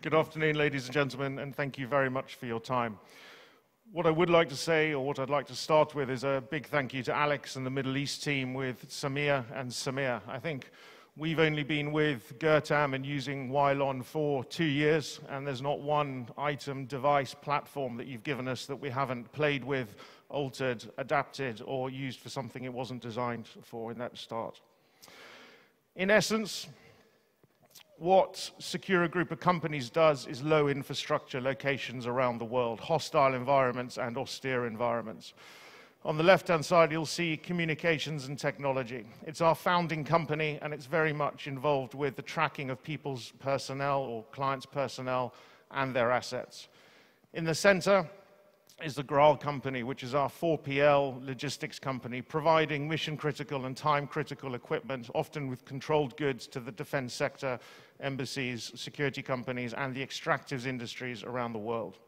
Good afternoon, ladies and gentlemen, and thank you very much for your time. What I would like to say, or what I'd like to start with, is a big thank you to Alex and the Middle East team with Samir and Samir. I think we've only been with Gurtam and using Wialon for 2 years, and there's not one item, device, platform that you've given us that we haven't played with, altered, adapted, or used for something it wasn't designed for in that start. In essence, what Sicuro Group of companies does is low infrastructure locations around the world, hostile environments and austere environments. On the left-hand side, you'll see communications and technology. It's our founding company, and it's very much involved with the tracking of people's personnel or clients' personnel and their assets. In the center is the Graal company, which is our 4PL logistics company, providing mission-critical and time-critical equipment, often with controlled goods, to the defense sector, embassies, security companies, and the extractives industries around the world.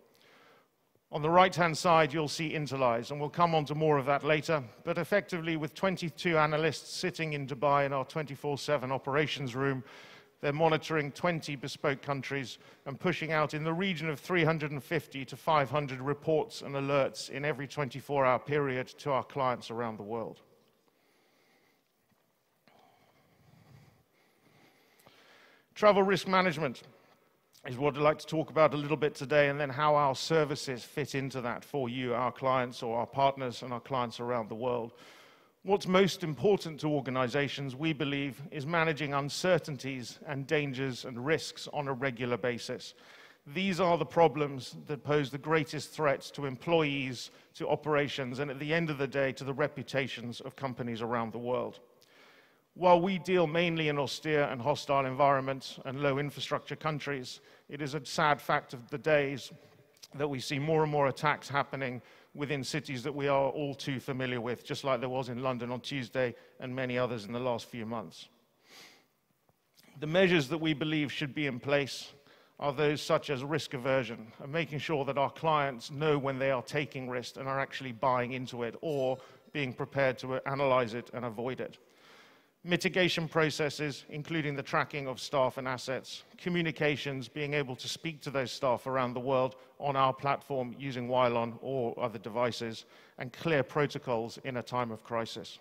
On the right-hand side, you'll see Interlies, and we'll come on to more of that later, but effectively with 22 analysts sitting in Dubai in our 24/7 operations room, they're monitoring 20 bespoke countries and pushing out in the region of 350 to 500 reports and alerts in every 24-hour period to our clients around the world. Travel risk management is what I'd like to talk about a little bit today, and then how our services fit into that for you, our clients, or our partners and our clients around the world. What's most important to organizations, we believe, is managing uncertainties and dangers and risks on a regular basis. These are the problems that pose the greatest threats to employees, to operations, and at the end of the day, to the reputations of companies around the world. While we deal mainly in austere and hostile environments and low infrastructure countries, it is a sad fact of the days that we see more and more attacks happening within cities that we are all too familiar with, just like there was in London on Tuesday and many others in the last few months. The measures that we believe should be in place are those such as risk aversion, and making sure that our clients know when they are taking risk and are actually buying into it, or being prepared to analyze it and avoid it. Mitigation processes, including the tracking of staff and assets, communications, being able to speak to those staff around the world on our platform using Wialon or other devices, and clear protocols in a time of crisis.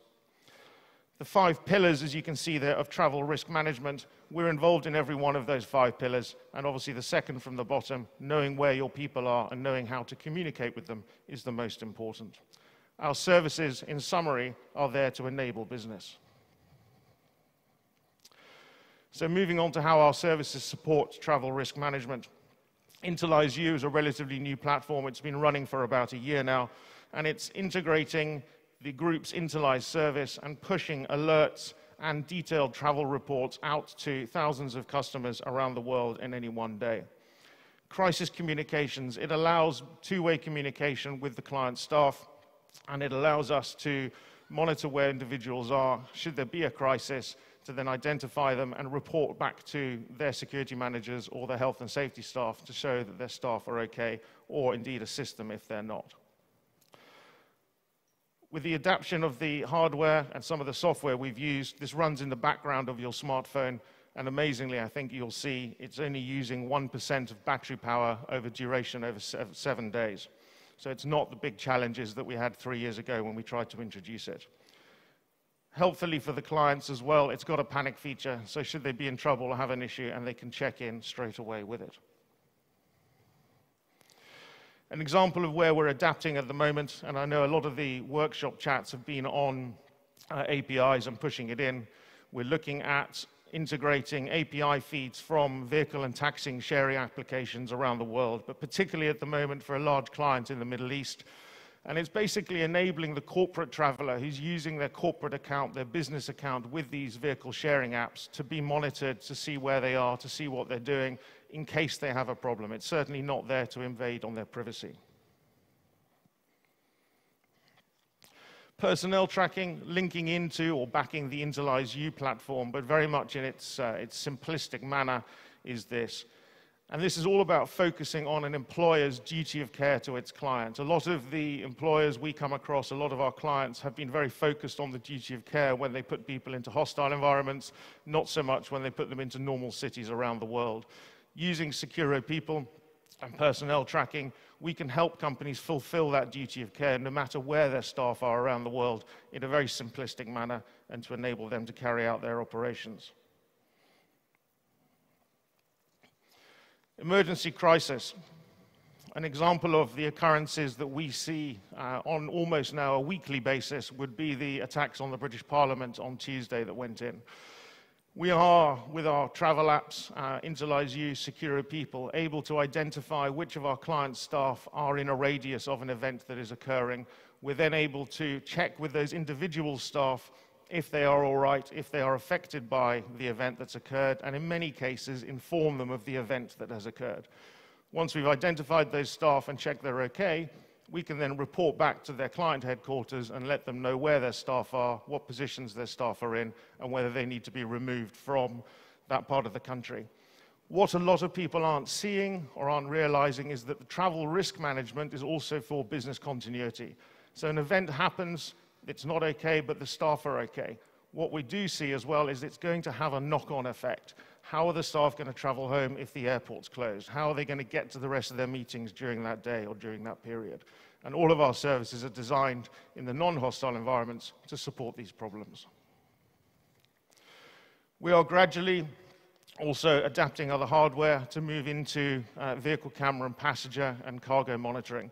The 5 pillars, as you can see there, of travel risk management, we're involved in every one of those 5 pillars, and obviously the second from the bottom, knowing where your people are and knowing how to communicate with them, is the most important. Our services, in summary, are there to enable business. So moving on to how our services support travel risk management. Interlies U is a relatively new platform. It's been running for about a year now, and it's integrating the group's Interlies service and pushing alerts and detailed travel reports out to thousands of customers around the world in any one day. Crisis communications, it allows two-way communication with the client staff, and it allows us to monitor where individuals are, should there be a crisis, to then identify them and report back to their security managers or their health and safety staff to show that their staff are okay, or indeed assist them if they're not. With the adaptation of the hardware and some of the software we've used, this runs in the background of your smartphone, and amazingly, I think you'll see it's only using 1% of battery power over duration over 7 days. So it's not the big challenges that we had 3 years ago when we tried to introduce it. Helpfully for the clients as well, it's got a panic feature, so should they be in trouble or have an issue, and they can check in straight away with it. An example of where we're adapting at the moment, and I know a lot of the workshop chats have been on APIs and pushing it in. We're looking at integrating API feeds from vehicle and taxing sharing applications around the world, but particularly at the moment for a large client in the Middle East. And it's basically enabling the corporate traveler who's using their corporate account, their business account with these vehicle sharing apps to be monitored, to see where they are, to see what they're doing in case they have a problem. It's certainly not there to invade on their privacy. Personnel tracking, linking into or backing the Interlies U platform, but very much in its simplistic manner is this. And this is all about focusing on an employer's duty of care to its client. A lot of the employers we come across, a lot of our clients have been very focused on the duty of care when they put people into hostile environments, not so much when they put them into normal cities around the world. Using Sicuro people and personnel tracking, we can help companies fulfill that duty of care no matter where their staff are around the world in a very simplistic manner and to enable them to carry out their operations. Emergency crisis. An example of the occurrences that we see on almost now a weekly basis would be the attacks on the British Parliament on Tuesday that went in. We are, with our travel apps, Interlies You, Sicuro People, able to identify which of our clients' staff are in a radius of an event that is occurring. We're then able to check with those individual staff if they are all right, if they are affected by the event that's occurred, and in many cases inform them of the event that has occurred. Once we've identified those staff and checked they're okay, we can then report back to their client headquarters and let them know where their staff are, what positions their staff are in, and whether they need to be removed from that part of the country. What a lot of people aren't seeing or aren't realizing is that the travel risk management is also for business continuity. So an event happens, it's not okay, but the staff are okay. What we do see as well is it's going to have a knock-on effect. How are the staff going to travel home if the airport's closed? How are they going to get to the rest of their meetings during that day or during that period? And all of our services are designed in the non-hostile environments to support these problems. We are gradually also adapting other hardware to move into vehicle camera and passenger and cargo monitoring.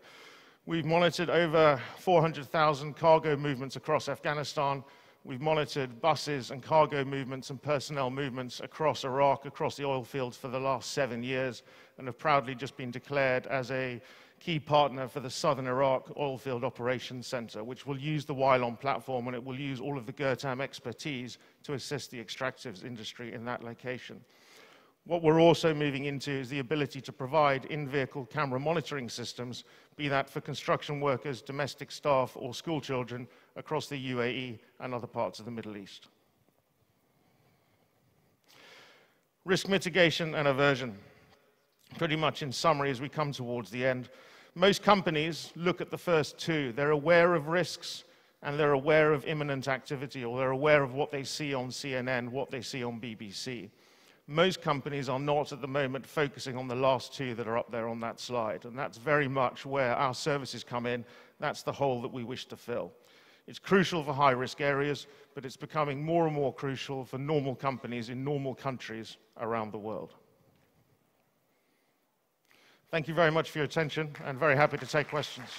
We've monitored over 400,000 cargo movements across Afghanistan. We've monitored buses and cargo movements and personnel movements across Iraq, across the oil fields for the last 7 years, and have proudly just been declared as a key partner for the Southern Iraq Oilfield Operations Center, which will use the Wialon platform, and it will use all of the Gurtam expertise to assist the extractives industry in that location. What we're also moving into is the ability to provide in-vehicle camera monitoring systems, be that for construction workers, domestic staff, or school children across the UAE and other parts of the Middle East. Risk mitigation and aversion. Pretty much in summary as we come towards the end, most companies look at the first two. They're aware of risks and they're aware of imminent activity, or they're aware of what they see on CNN, what they see on BBC. Most companies are not at the moment focusing on the last two that are up there on that slide, and that's very much where our services come in. That's the hole that we wish to fill. It's crucial for high-risk areas, but it's becoming more and more crucial for normal companies in normal countries around the world. Thank you very much for your attention, and very happy to take questions.